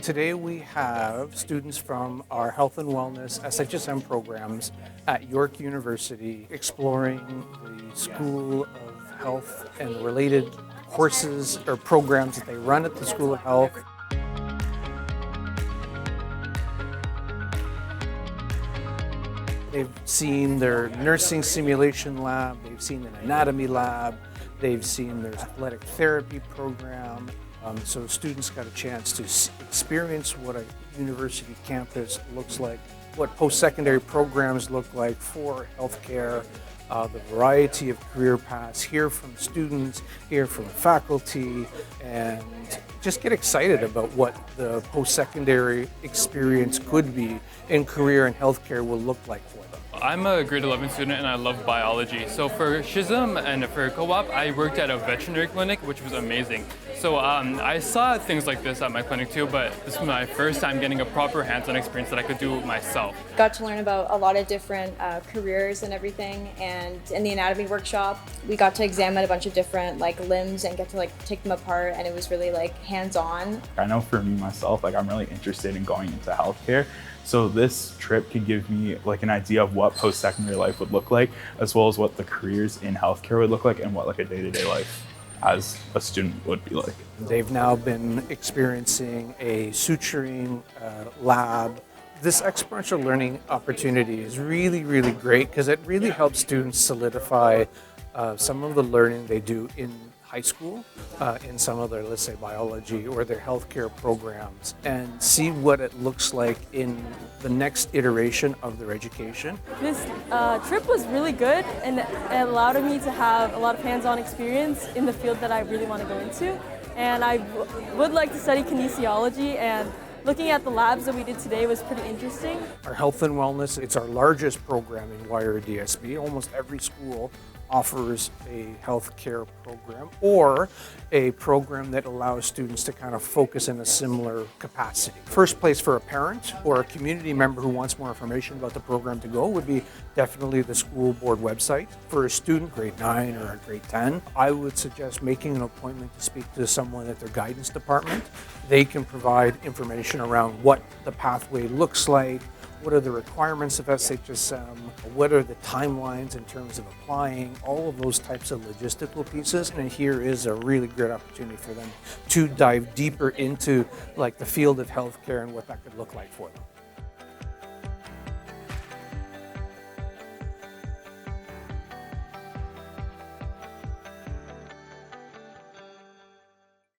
Today we have students from our health and wellness SHSM programs at York University exploring the School of Health and related courses or programs that they run at the School of Health. They've seen their nursing simulation lab, they've seen an anatomy lab, they've seen their athletic therapy program. So students got a chance to experience what a university campus looks like, what post-secondary programs look like for healthcare, the variety of career paths, hear from students, hear from faculty, and just get excited about what the post-secondary experience could be in career and healthcare will look like for them. I'm a grade 11 student and I love biology. So for SHSM and for co-op, I worked at a veterinary clinic, which was amazing. So I saw things like this at my clinic too, but this was my first time getting a proper hands-on experience that I could do myself. Got to learn about a lot of different careers and everything, and in the anatomy workshop, we got to examine a bunch of different limbs and get to take them apart, and it was really hands-on. I know for me myself, I'm really interested in going into healthcare. So this trip could give me an idea of what post-secondary life would look like, as well as what the careers in healthcare would look like and what a day-to-day life as a student would be like. They've now been experiencing a suturing lab. This experiential learning opportunity is really, really great because it really helps students solidify some of the learning they do in high school, in some of their, let's say, biology or their healthcare programs, and see what it looks like in the next iteration of their education. This trip was really good, and it allowed me to have a lot of hands-on experience in the field that I really want to go into. And I would like to study kinesiology, and looking at the labs that we did today was pretty interesting. Our health and wellness, it's our largest program in YRDSB. Almost every school offers a healthcare program or a program that allows students to kind of focus in a similar capacity. First place for a parent or a community member who wants more information about the program to go would be definitely the school board website. For a student, grade 9 or a grade 10, I would suggest making an appointment to speak to someone at their guidance department. They can provide information around what the pathway looks like, what are the requirements of SHSM, what are the timelines in terms of applying, all of those types of logistical pieces. And here is a really great opportunity for them to dive deeper into the field of healthcare and what that could look like for them.